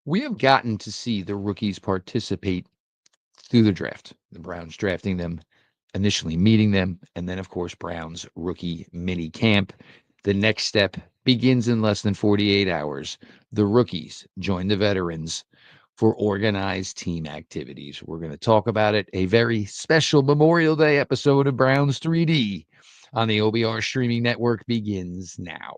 We have gotten to see the rookies participate through the draft. The Browns drafting them, initially meeting them, and then, of course, Browns rookie mini camp. The next step begins in less than 48 hours. The rookies join the veterans for organized team activities. We're going to talk about it. A very special Memorial Day episode of Browns 3D on the OBR streaming network begins now.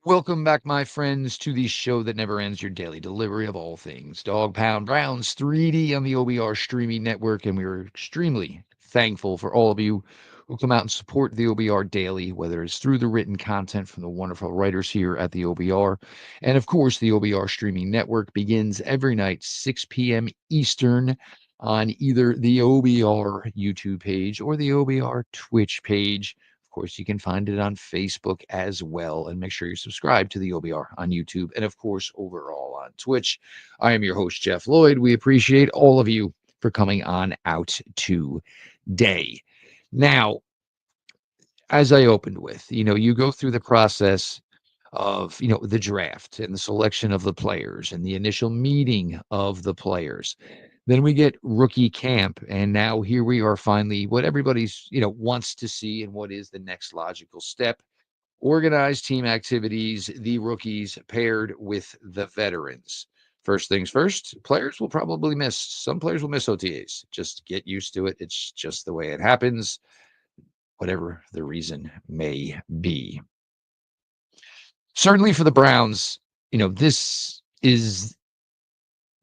Welcome back, my friends, to the show that never ends, your daily delivery of all things Dog Pound Browns 3D on the OBR streaming network. And we're extremely thankful for all of you who come out and support the OBR daily, whether it's through the written content from the wonderful writers here at the OBR. And of course, the OBR streaming network begins every night, 6 p.m. Eastern, on either the OBR YouTube page or the OBR Twitch page. Of course, you can find it on Facebook as well. And make sure you subscribe to the OBR on YouTube and, of course, overall on Twitch. I am your host, Jeff Lloyd. We appreciate all of you for coming on out today. Now, as I opened with, you go through the process of, the draft and the selection of the players and the initial meeting of the players. Then we get rookie camp, and now here we are finally what everybody's, wants to see and what is the next logical step. Organized team activities, the rookies paired with the veterans. First things first, players will probably miss, some players will miss OTAs. Just get used to it. It's just the way it happens, whatever the reason may be. Certainly for the Browns, this is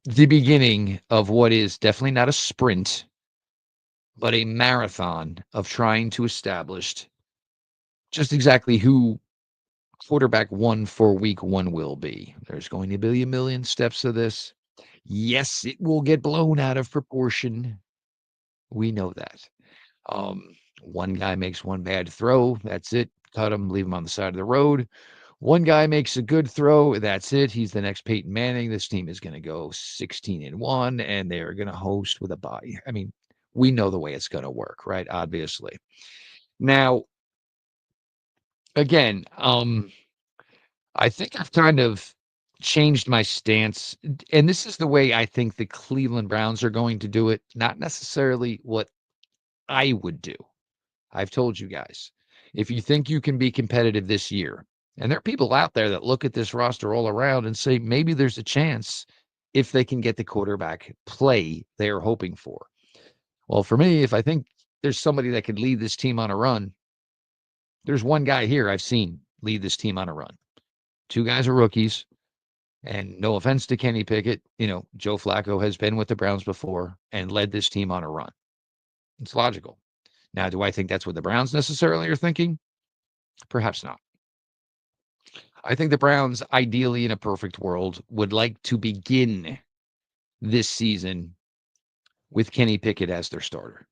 the beginning of what is definitely not a sprint, but a marathon of trying to establish just exactly who quarterback one for week one will be. There's going to be a million steps to this. Yes, it will get blown out of proportion. We know that. One guy makes one bad throw. That's it. Cut him, leave him on the side of the road. One guy makes a good throw. That's it. He's the next Peyton Manning. This team is going to go 16-1, and they're going to host with a bye. I mean, we know the way it's going to work, right? Obviously. Now, again, I think I've kind of changed my stance, and this is the way I think the Cleveland Browns are going to do it, not necessarily what I would do. I've told you guys, if you think you can be competitive this year, and there are people out there that look at this roster all around and say maybe there's a chance if they can get the quarterback play they're hoping for. Well, for me, if I think there's somebody that could lead this team on a run, there's one guy here I've seen lead this team on a run. Two guys are rookies. And no offense to Kenny Pickett, Joe Flacco has been with the Browns before and led this team on a run. It's logical. Now, do I think that's what the Browns necessarily are thinking? Perhaps not. I think the Browns, ideally in a perfect world, would like to begin this season with Kenny Pickett as their starter.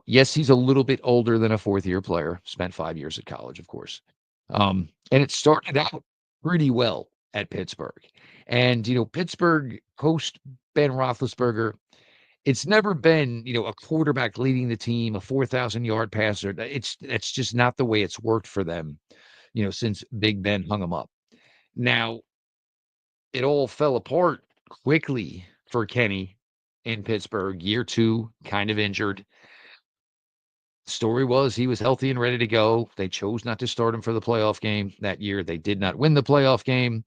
Yes, he's a little bit older than a fourth-year player, spent 5 years at college, of course. And it started out pretty well at Pittsburgh. And, Pittsburgh post Ben Roethlisberger, it's never been, a quarterback leading the team, a 4,000-yard passer. That's just not the way it's worked for them, since Big Ben hung them up. Now, it all fell apart quickly for Kenny in Pittsburgh. Year two, kind of injured. Story was he was healthy and ready to go. They chose not to start him for the playoff game that year. They did not win the playoff game.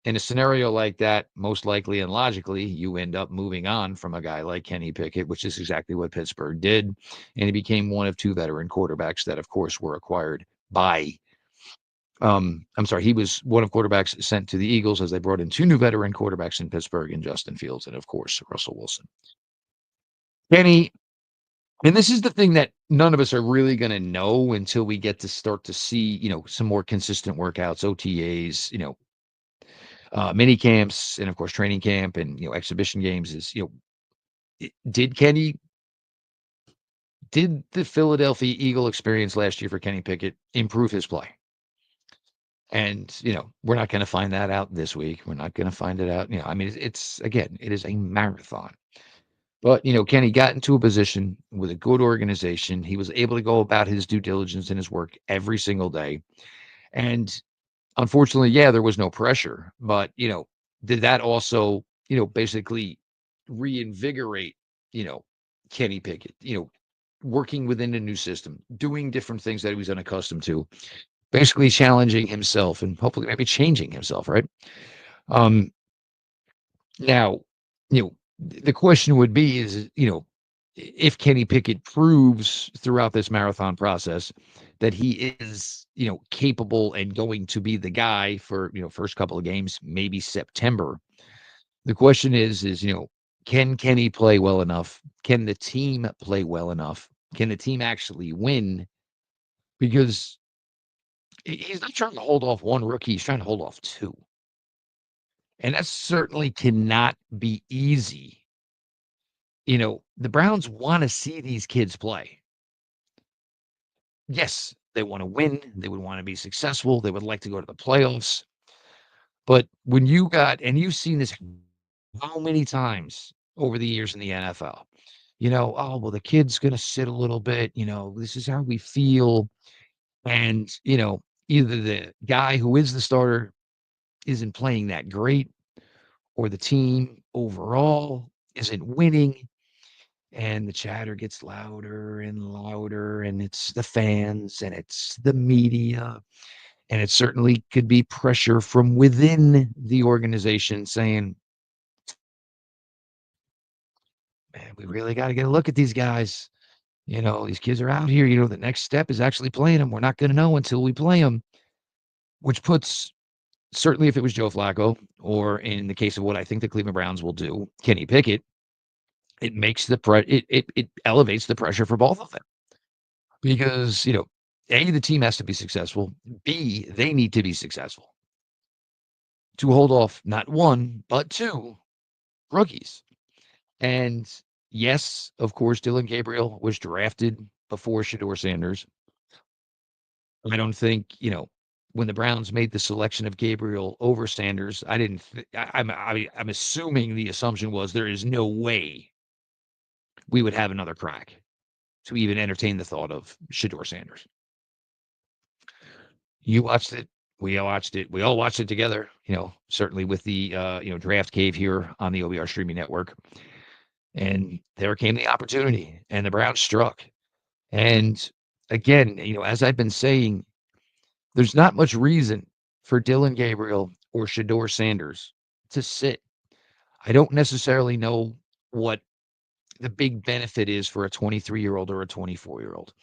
In a scenario like that, most likely and logically, you end up moving on from a guy like Kenny Pickett, which is exactly what Pittsburgh did. And he became one of two veteran quarterbacks that, of course, were acquired by he was one of quarterbacks sent to the Eagles as they brought in two new veteran quarterbacks in Pittsburgh and Justin Fields and, of course, Russell Wilson. Kenny, and this is the thing that none of us are really going to know until we get to start to see, some more consistent workouts, OTAs, mini camps, and of course training camp and exhibition games. Is did the Philadelphia Eagle experience last year for Kenny Pickett improve his play? And we're not going to find that out this week. We're not going to find it out. I mean, it's again, it is a marathon. But, Kenny got into a position with a good organization. He was able to go about his due diligence in his work every single day. And unfortunately, yeah, there was no pressure, but, did that also, basically reinvigorate, you know, Kenny Pickett, working within a new system, doing different things that he was unaccustomed to, basically challenging himself and hopefully maybe changing himself, right? Um, Now, the question would be is, if Kenny Pickett proves throughout this marathon process that he is, capable and going to be the guy for, first couple of games, maybe September. The question is, can Kenny play well enough? Can the team play well enough? Can the team actually win? Because he's not trying to hold off one rookie, he's trying to hold off two. And that certainly cannot be easy. The Browns wanna see these kids play. Yes, they wanna win, they would wanna be successful, they would like to go to the playoffs, but when you got and you've seen this how many times over the years in the NFL, "Oh, well, the kid's gonna sit a little bit, this is how we feel," and, either the guy who is the starter isn't playing that great or the team overall isn't winning. And the chatter gets louder and louder, and it's the fans and it's the media. And it certainly could be pressure from within the organization saying, man, we really got to get a look at these guys. These kids are out here. The next step is actually playing them. We're not going to know until we play them, which puts certainly if it was Joe Flacco, or in the case of what I think the Cleveland Browns will do, Kenny Pickett, it makes it elevates the pressure for both of them. Because, A, the team has to be successful. B, they need to be successful to hold off not one, but two rookies. And yes, of course, Dylan Gabriel was drafted before Shedeur Sanders. I don't think, when the Browns made the selection of Gabriel over Sanders, I didn't. I'm assuming the assumption was there is no way we would have another crack to even entertain the thought of Shedeur Sanders. You watched it. We all watched it. We all watched it together, certainly with the, Draft Cave here on the OBR streaming network. And there came the opportunity, and the Browns struck. And again, as I've been saying, there's not much reason for Dylan Gabriel or Shador Sanders to sit. I don't necessarily know what the big benefit is for a 23-year-old or a 24-year-old.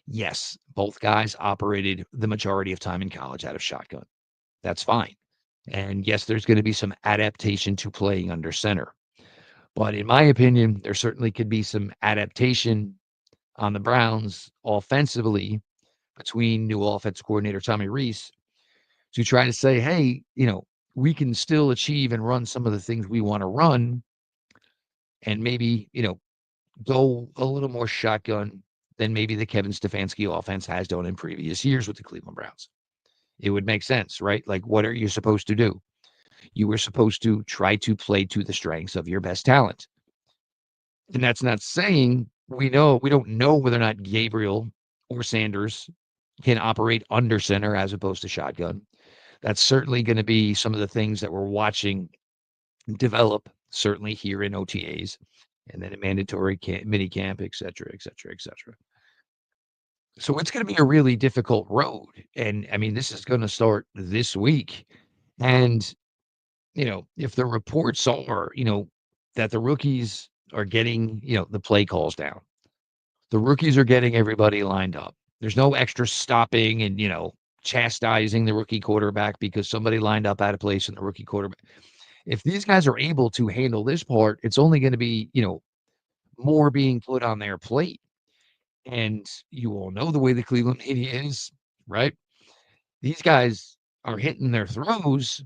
Yes, both guys operated the majority of time in college out of shotgun. That's fine. And yes, there's going to be some adaptation to playing under center. But in my opinion, there certainly could be some adaptation on the Browns offensively between new offensive coordinator Tommy Reese to try to say, hey, we can still achieve and run some of the things we want to run and maybe, go a little more shotgun than maybe the Kevin Stefanski offense has done in previous years with the Cleveland Browns. It would make sense, right? Like, what are you supposed to do? You were supposed to try to play to the strengths of your best talent. And that's not saying we don't know whether or not Gabriel or Sanders can operate under center as opposed to shotgun. That's certainly going to be some of the things that we're watching develop, certainly here in OTAs and then a mandatory mini camp, et cetera, et cetera, et cetera. So it's going to be a really difficult road. And I mean, this is going to start this week. And if the reports are, that the rookies are getting, the play calls down, the rookies are getting everybody lined up. There's no extra stopping and, chastising the rookie quarterback because somebody lined up out of place in the rookie quarterback. If these guys are able to handle this part, it's only going to be, more being put on their plate. And you all know the way the Cleveland media is, right? These guys are hitting their throws.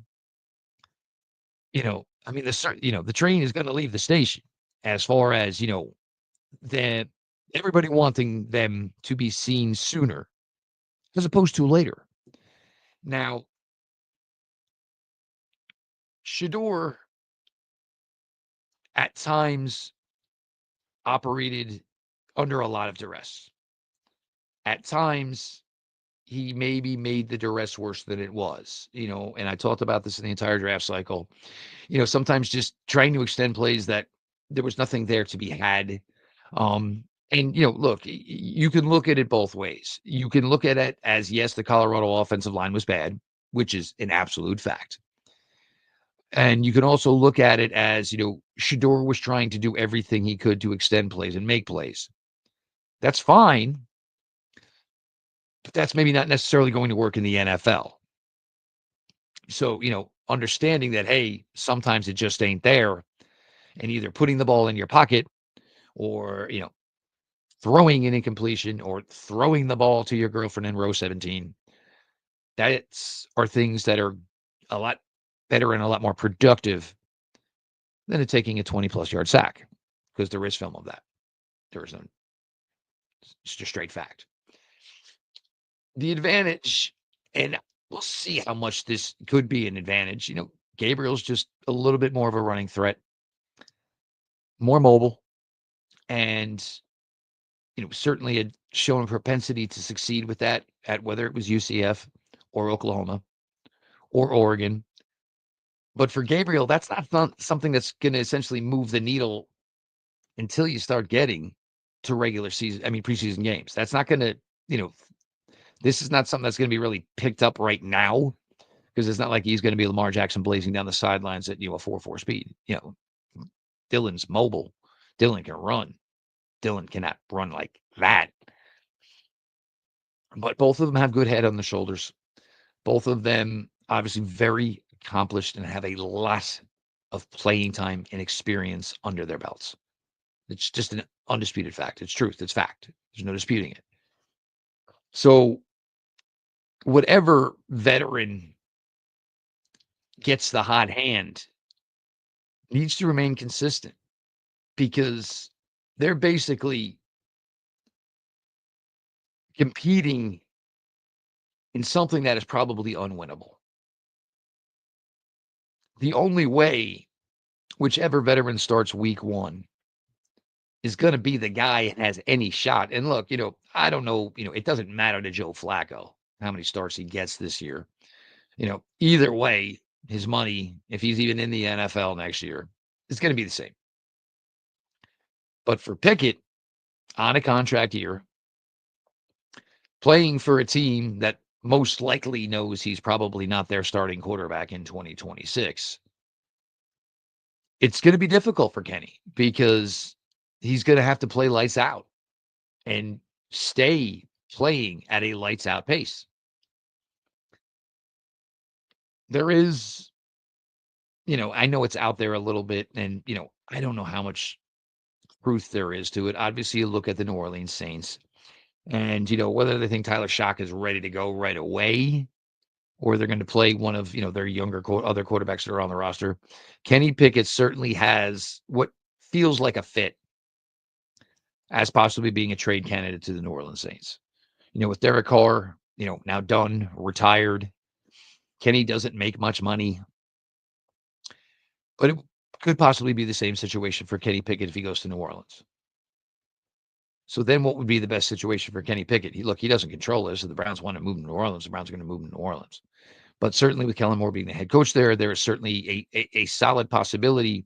I mean, the train is going to leave the station as far as, the everybody wanting them to be seen sooner as opposed to later. Now, Shador at times operated under a lot of duress. At times, he maybe made the duress worse than it was, and I talked about this in the entire draft cycle. Sometimes just trying to extend plays that there was nothing there to be had. And look, you can look at it both ways. You can look at it as, yes, the Colorado offensive line was bad, which is an absolute fact. And you can also look at it as, Shedeur was trying to do everything he could to extend plays and make plays. That's fine, but that's maybe not necessarily going to work in the NFL. So, understanding that, hey, sometimes it just ain't there, and either putting the ball in your pocket or, throwing an incompletion or throwing the ball to your girlfriend in row 17, that's are things that are a lot better and a lot more productive than it taking a 20+ yard sack, because there is film of that. There is no, it's just straight fact. The advantage, and we'll see how much this could be an advantage. Gabriel's just a little bit more of a running threat, more mobile, and certainly had shown a propensity to succeed with that at whether it was UCF or Oklahoma or Oregon. But for Gabriel, that's not something that's going to essentially move the needle until you start getting to preseason games. That's not going to, this is not something that's going to be really picked up right now, because it's not like he's going to be Lamar Jackson blazing down the sidelines at, a 4.4 speed. Dylan's mobile. Dylan can run. Dylan cannot run like that. But both of them have good head on the shoulders. Both of them obviously very accomplished and have a lot of playing time and experience under their belts. It's just an undisputed fact. It's truth. It's fact. There's no disputing it. So whatever veteran gets the hot hand needs to remain consistent, because they're basically competing in something that is probably unwinnable. The only way whichever veteran starts week 1 is going to be the guy that has any shot. And look, I don't know, it doesn't matter to Joe Flacco how many starts he gets this year. Either way, his money, if he's even in the NFL next year, is going to be the same. But for Pickett, on a contract year, playing for a team that most likely knows he's probably not their starting quarterback in 2026, it's going to be difficult for Kenny, because he's going to have to play lights out and stay playing at a lights out pace. There is, I know it's out there a little bit, and, I don't know how much truth there is to it. Obviously, you look at the New Orleans Saints, and, whether they think Tyler Shock is ready to go right away, or they're going to play one of, their younger other quarterbacks that are on the roster. Kenny Pickett certainly has what feels like a fit as possibly being a trade candidate to the New Orleans Saints. With Derek Carr, now done, retired. Kenny doesn't make much money, but it could possibly be the same situation for Kenny Pickett if he goes to New Orleans. So then what would be the best situation for Kenny Pickett? He doesn't control this. If the Browns want to move to New Orleans, the Browns are going to move to New Orleans. But certainly with Kellen Moore being the head coach there is certainly a solid possibility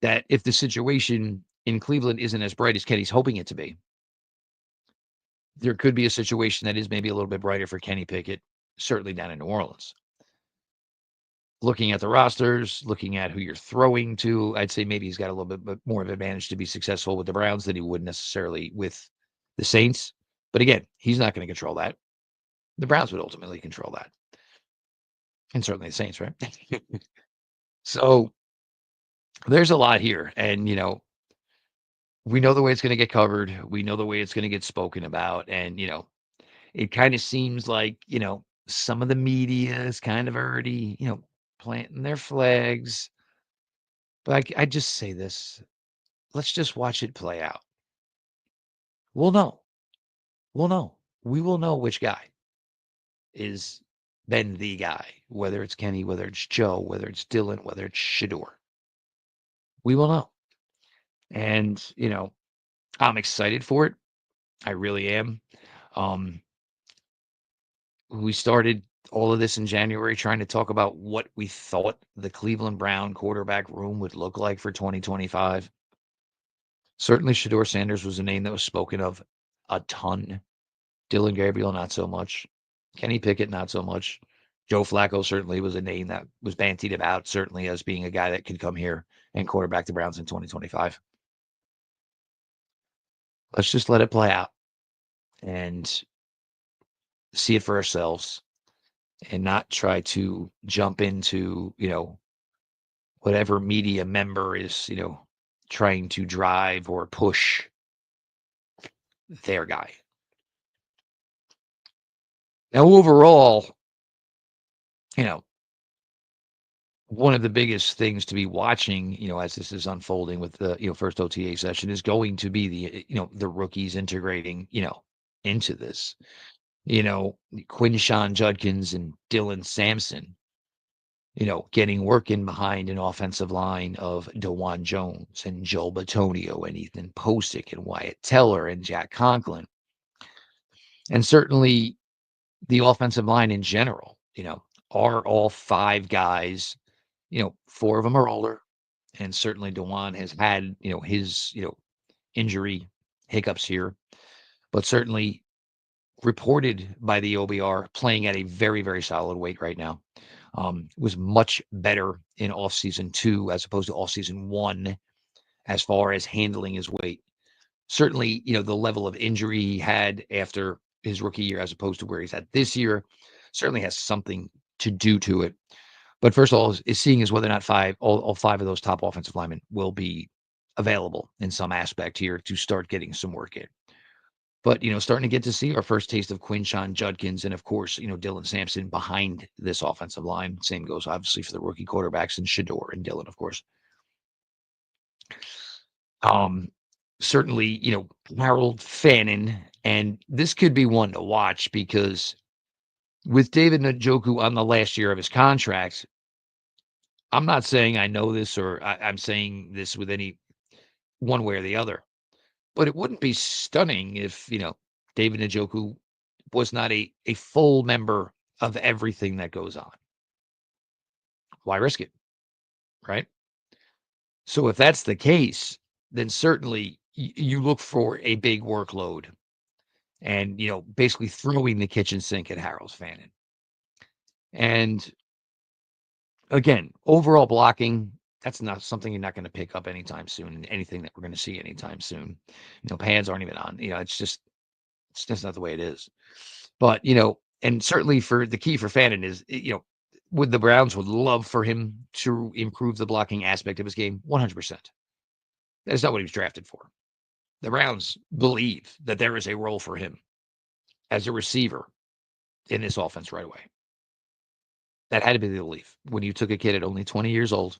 that if the situation in Cleveland isn't as bright as Kenny's hoping it to be, there could be a situation that is maybe a little bit brighter for Kenny Pickett, certainly down in New Orleans. Looking at the rosters, looking at who you're throwing to, I'd say maybe he's got a little bit more of an advantage to be successful with the Browns than he would necessarily with the Saints. But again, he's not going to control that. The Browns would ultimately control that. And certainly the Saints, right? So there's a lot here. And, we know the way it's going to get covered. We know the way it's going to get spoken about. And, it kind of seems like, some of the media is kind of already, planting their flags. But I just say this. Let's just watch it play out. We'll know. We'll know. We will know which guy is been the guy, whether it's Kenny, whether it's Joe, whether it's Dylan, whether it's Shedeur. We will know. And, I'm excited for it. I really am. Um, we started all of this in January trying to talk about what we thought the Cleveland Brown quarterback room would look like for 2025. Certainly, Shedeur Sanders was a name that was spoken of a ton. Dylan Gabriel, not so much. Kenny Pickett, not so much. Joe Flacco certainly was a name that was bantied about, certainly as being a guy that could come here and quarterback the Browns in 2025. Let's just let it play out and see it for ourselves and not try to jump into, whatever media member is, trying to drive or push their guy. Now, overall, you know, one of the biggest things to be watching, as this is unfolding with the, first OTA session is going to be the rookies integrating, into this, Quinshawn Judkins and Dylan Sampson, getting work in behind an offensive line of DeJuan Jones and Joel Bitonio and Ethan Posick and Wyatt Teller and Jack Conklin. And certainly the offensive line in general, are all five guys, four of them are older. And certainly DeJuan has had, his, injury hiccups here, but certainly reported by the OBR playing at a very, very solid weight right now. Was much better in off season 2 as opposed to off season 1 as far as handling his weight. Certainly, the level of injury he had after his rookie year as opposed to where he's at this year certainly has something to do to it. But first of all, is seeing is whether or not all five of those top offensive linemen will be available in some aspect here to start getting some work in. But, starting to get to see our first taste of Quinshawn Judkins and, of course, Dylan Sampson behind this offensive line. Same goes, obviously, for the rookie quarterbacks and Shedeur and Dylan, of course. Um, Certainly, Harold Fannin, and this could be one to watch because with David Njoku on the last year of his contract, I'm not saying I know this or I'm saying this with any one way or the other, but it wouldn't be stunning if, David Njoku was not a full member of everything that goes on. Why risk it? Right. So if that's the case, then certainly you look for a big workload and, basically throwing the kitchen sink at Harold Fannin. And again, overall blocking, that's not something you're not going to pick up anytime soon, and anything that we're going to see anytime soon. Pads aren't even on. It's just not the way it is. But and certainly for the key for Fannin is would the Browns would love for him to improve the blocking aspect of his game 100%. That's not what he was drafted for. The Browns believe that there is a role for him as a receiver in this offense right away. That had to be the belief when you took a kid at only 20 years old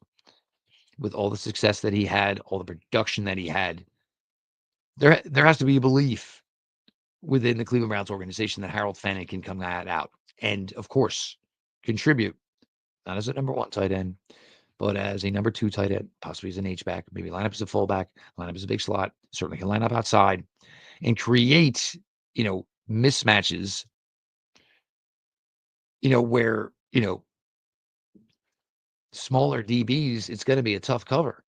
with all the success that he had, all the production that he had. There has to be a belief within the Cleveland Browns organization that Harold Fannin can come that out and, of course, contribute, not as a number 1 tight end, but as a number 2 tight end, possibly as an H-back, maybe line up as a fullback, line up as a big slot, certainly can line up outside and create, mismatches, where, smaller DBs, it's going to be a tough cover.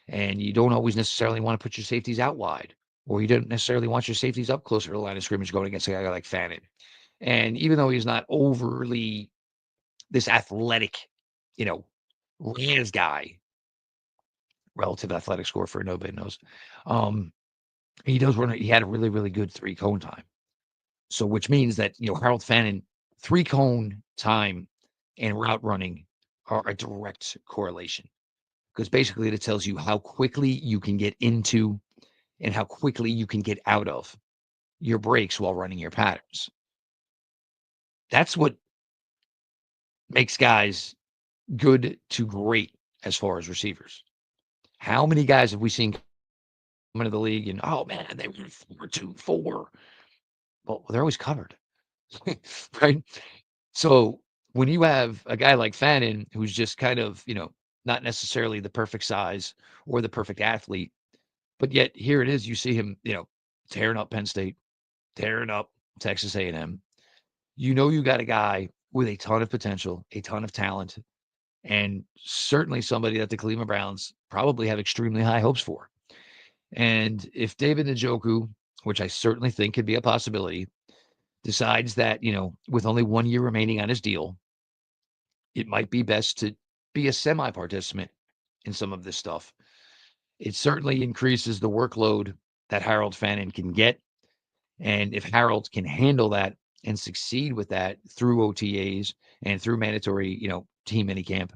And you don't always necessarily want to put your safeties out wide, or you don't necessarily want your safeties up closer to the line of scrimmage going against a guy like Fannin. And even though he's not overly this athletic, you know, Rams guy, relative athletic score for nobody knows. He does run. He had a really, really good 3-cone time. So, which means that Harold Fannin 3-cone time and route running are a direct correlation because basically it tells you how quickly you can get into and how quickly you can get out of your breaks while running your patterns. That's what makes guys good to great as far as receivers. How many guys have we seen come into the league and, oh man, they were 4-2-4? Well, they're always covered, right? So when you have a guy like Fannin, who's just kind of, not necessarily the perfect size or the perfect athlete, But yet here it is, you see him, tearing up Penn State, tearing up Texas A&M. You know you got a guy with a ton of potential, a ton of talent, and certainly somebody that the Cleveland Browns probably have extremely high hopes for. And if David Njoku, which I certainly think could be a possibility, decides that, with only 1 year remaining on his deal, it might be best to be a semi-participant in some of this stuff. It certainly increases the workload that Harold Fannin can get. And if Harold can handle that and succeed with that through OTAs and through mandatory, team minicamp,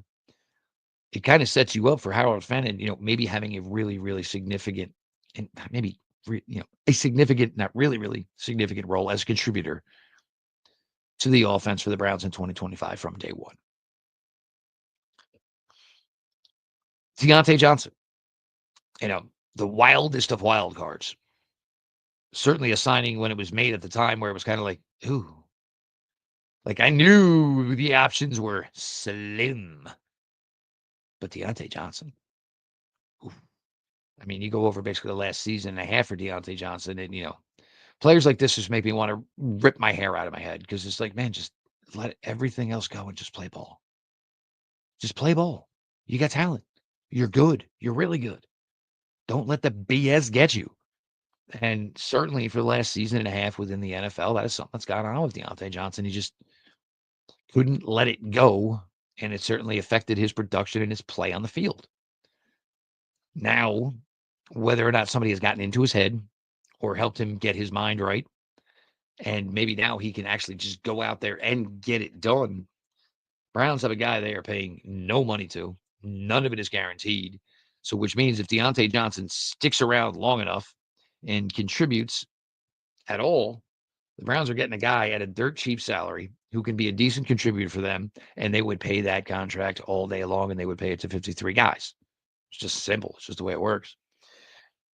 it kind of sets you up for Harold Fannin, maybe having a really, really significant and maybe, a significant, not really, really significant role as a contributor to the offense for the Browns in 2025 from day one. Deontay Johnson, the wildest of wild cards. Certainly a signing when it was made at the time where it was kind of like, ooh, like I knew the options were slim. But Deontay Johnson, oof. I mean, you go over basically the last season and a half for Deontay Johnson, and players like this just make me want to rip my hair out of my head because it's like, man, just let everything else go and just play ball. Just play ball. You got talent. You're good. You're really good. Don't let the BS get you. And certainly for the last season and a half within the NFL, that is something that's gone on with Deontay Johnson. He just couldn't let it go, and it certainly affected his production and his play on the field. Now, whether or not somebody has gotten into his head or helped him get his mind right, and maybe now he can actually just go out there and get it done. Browns have a guy they are paying no money to. None of it is guaranteed. So, which means if Deontay Johnson sticks around long enough and contributes at all, the Browns are getting a guy at a dirt cheap salary who can be a decent contributor for them, and they would pay that contract all day long, and they would pay it to 53 guys. It's just simple. It's just the way it works.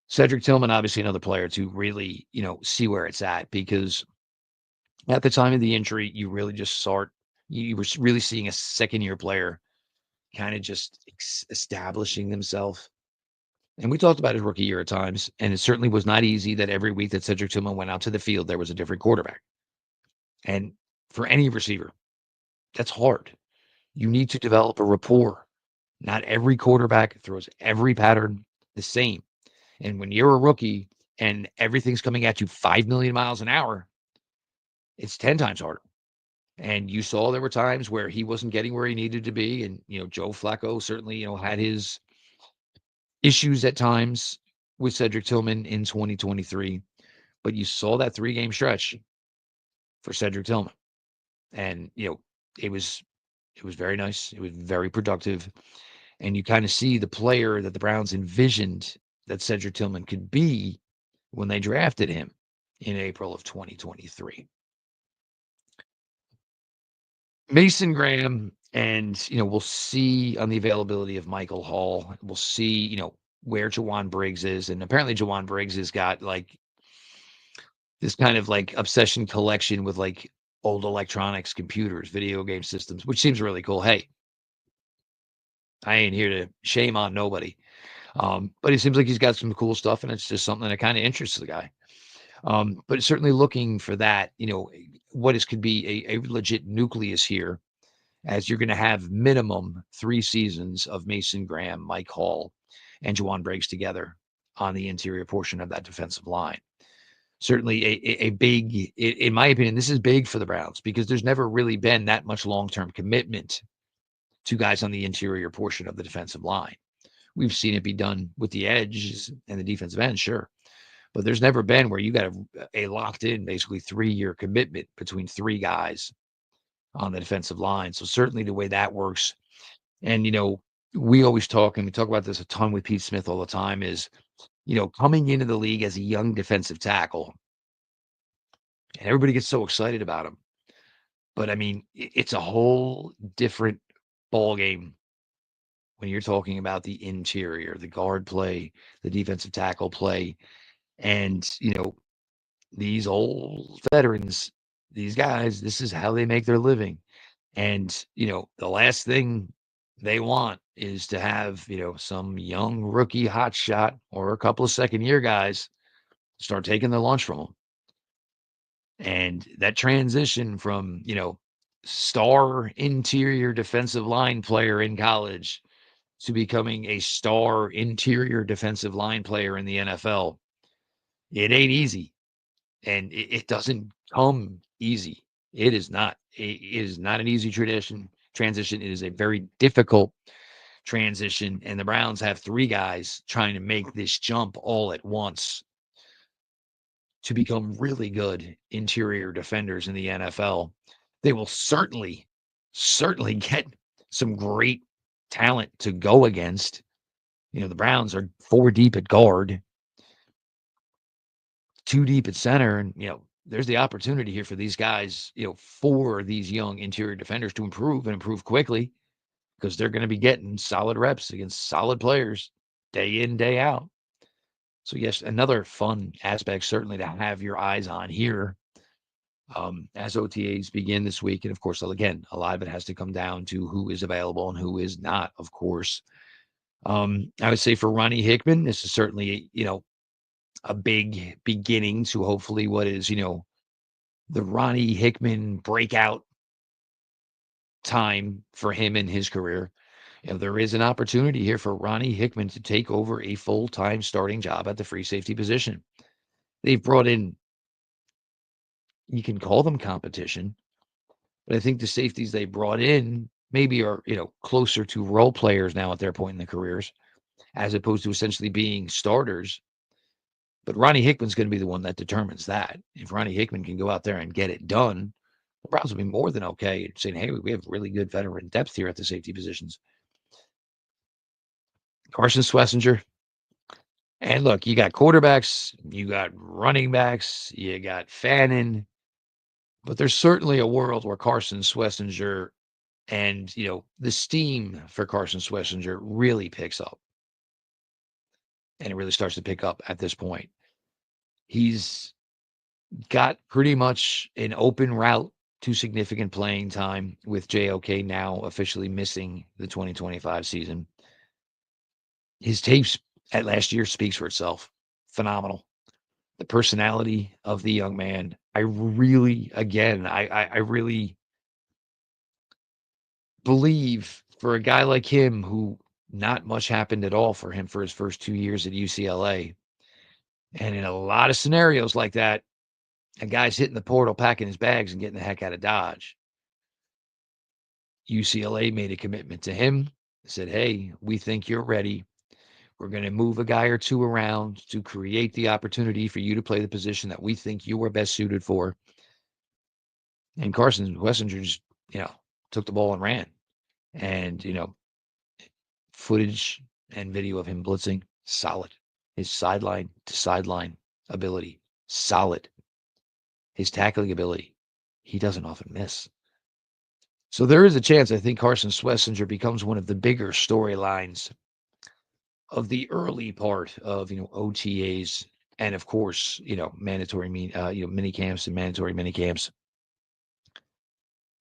Cedric Tillman, obviously another player to really, see where it's at, because at the time of the injury, you really just you were really seeing a second-year player kind of just establishing themselves. And we talked about his rookie year at times, and it certainly was not easy that every week that Cedric Tillman went out to the field, there was a different quarterback. And for any receiver, that's hard. You need to develop a rapport. Not every quarterback throws every pattern the same. And when you're a rookie and everything's coming at you 5 million miles an hour, it's 10 times harder. And you saw there were times where he wasn't getting where he needed to be. And, Joe Flacco certainly, had his issues at times with Cedric Tillman in 2023. But you saw that 3-game stretch for Cedric Tillman. And, it was very nice. It was very productive. And you kind of see the player that the Browns envisioned that Cedric Tillman could be when they drafted him in April of 2023. Mason Graham, and, we'll see on the availability of Michael Hall. We'll see, where Jawan Briggs is. And apparently Jawan Briggs has got like this kind of like obsession collection with like old electronics, computers, video game systems, which seems really cool. Hey, I ain't here to shame on nobody. But it seems like he's got some cool stuff, and it's just something that kind of interests the guy. But certainly looking for that, what is could be a legit nucleus here, as you're going to have minimum 3 seasons of Mason Graham, Mike Hall, and Jawan Briggs together on the interior portion of that defensive line. Certainly a big, in my opinion, this is big for the Browns because there's never really been that much long-term commitment to guys on the interior portion of the defensive line. We've seen it be done with the edges and the defensive end, sure. But there's never been where you got a locked in, basically 3-year commitment between 3 guys on the defensive line. So certainly the way that works. And, we always talk, and we talk about this a ton with Pete Smith all the time, is, coming into the league as a young defensive tackle, and everybody gets so excited about him. But I mean, it's a whole different ball game when you're talking about the interior, the guard play, the defensive tackle play. And, these old veterans, these guys, this is how they make their living. And, the last thing they want is to have, some young rookie hotshot or a couple of second-year guys start taking their lunch from them. And that transition from, star interior defensive line player in college to becoming a star interior defensive line player in the NFL, it ain't easy. And it doesn't come easy. It is not. It is not an easy transition. It is a very difficult transition. And the Browns have three guys trying to make this jump all at once to become really good interior defenders in the NFL. They will certainly get some great talent to go against. The Browns are four deep at guard, two deep at center, and there's the opportunity here for these guys, for these young interior defenders to improve and improve quickly because they're going to be getting solid reps against solid players day in, day out. So yes, another fun aspect certainly to have your eyes on here as OTAs begin this week. And of course, again, a lot of it has to come down to who is available and who is not, of course. I would say for Ronnie Hickman, this is certainly, a big beginning to hopefully what is, the Ronnie Hickman breakout time for him in his career. There is an opportunity here for Ronnie Hickman to take over a full-time starting job at the free safety position. They've brought in, you can call them competition, but I think the safeties they brought in maybe are, closer to role players now at their point in their careers, as opposed to essentially being starters. But Ronnie Hickman's going to be the one that determines that. If Ronnie Hickman can go out there and get it done, the Browns will be more than okay saying, hey, we have really good veteran depth here at the safety positions. Carson Schlesinger. And look, you got quarterbacks, you got running backs, you got Fannin, but there's certainly a world where Carson Schlesinger and, the steam for Carson Schlesinger really picks up. And it really starts to pick up at this point. He's got pretty much an open route to significant playing time with JOK now officially missing the 2025 season. His tapes at last year speaks for itself. Phenomenal. The personality of the young man. I really, again, I really believe for a guy like him who not much happened at all for him for his first 2 years at UCLA. And in a lot of scenarios like that, a guy's hitting the portal, packing his bags, and getting the heck out of Dodge. UCLA made a commitment to him, said, hey, we think you're ready. We're going to move a guy or two around to create the opportunity for you to play the position that we think you are best suited for. And Carson Schlesinger just, took the ball and ran. And, footage and video of him blitzing, solid. His sideline to sideline ability, solid. His tackling ability, he doesn't often miss. So there is a chance I think Carson Schlesinger becomes one of the bigger storylines of the early part of, OTAs and of course, mandatory mini camps and mandatory mini camps.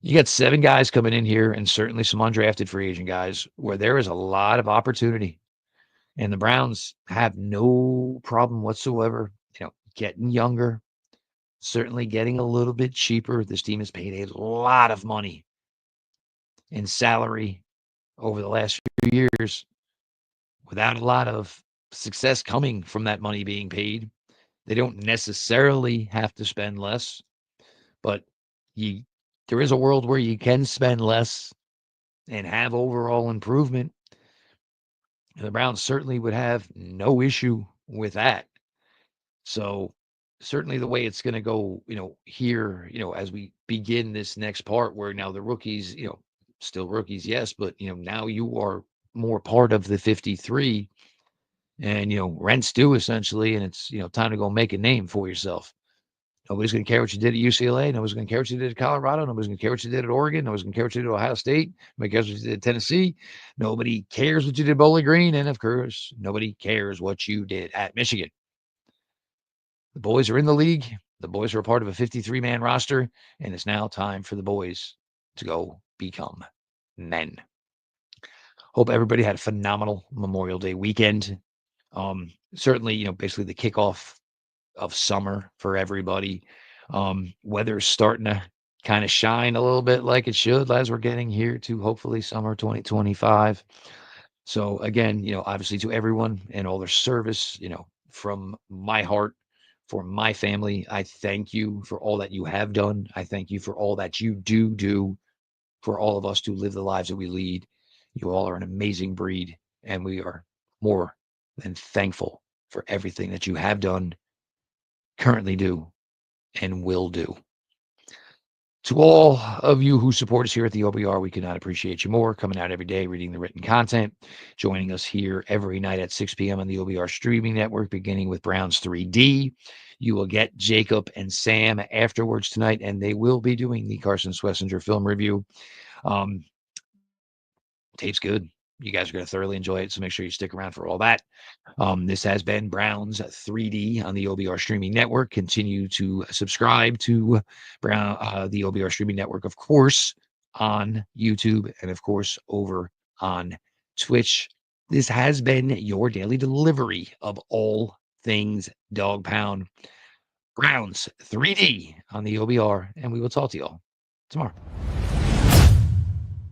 You got 7 guys coming in here and certainly some undrafted free agent guys where there is a lot of opportunity. And the Browns have no problem whatsoever, getting younger, certainly getting a little bit cheaper. This team has paid a lot of money in salary over the last few years without a lot of success coming from that money being paid. They don't necessarily have to spend less, but there is a world where you can spend less and have overall improvement. The Browns certainly would have no issue with that. So certainly the way it's going to go, here, as we begin this next part where now the rookies, still rookies, yes, but, now you are more part of the 53 and, rent's due essentially. And it's, time to go make a name for yourself. Nobody's going to care what you did at UCLA. Nobody's going to care what you did at Colorado. Nobody's going to care what you did at Oregon. Nobody's going to care what you did at Ohio State. Nobody cares what you did at Tennessee. Nobody cares what you did at Bowling Green. And of course, nobody cares what you did at Michigan. The boys are in the league. The boys are a part of a 53-man roster. And it's now time for the boys to go become men. Hope everybody had a phenomenal Memorial Day weekend. Certainly, basically the kickoff of summer for everybody. Weather's starting to kind of shine a little bit like it should as we're getting here to hopefully summer 2025. So again, obviously to everyone and all their service, from my heart, for my family, I thank you for all that you have done. I thank you for all that you do for all of us to live the lives that we lead. You all are an amazing breed, and we are more than thankful for everything that you have done, currently do, and will do. To all of you who support us here at the OBR, we cannot appreciate you more. Coming out every day, reading the written content, joining us here every night at 6 p.m. on the OBR streaming network, beginning with Brown's 3D. You will get Jacob and Sam afterwards tonight, and they will be doing the Carson Schlesinger film review. Um, Tape's good. You guys are going to thoroughly enjoy it, so make sure you stick around for all that. This has been Brown's 3D on the OBR streaming network. Continue to subscribe to the OBR streaming network, of course, on YouTube and, of course, over on Twitch. This has been your daily delivery of all things Dog Pound. Brown's 3D on the OBR, and we will talk to y'all tomorrow.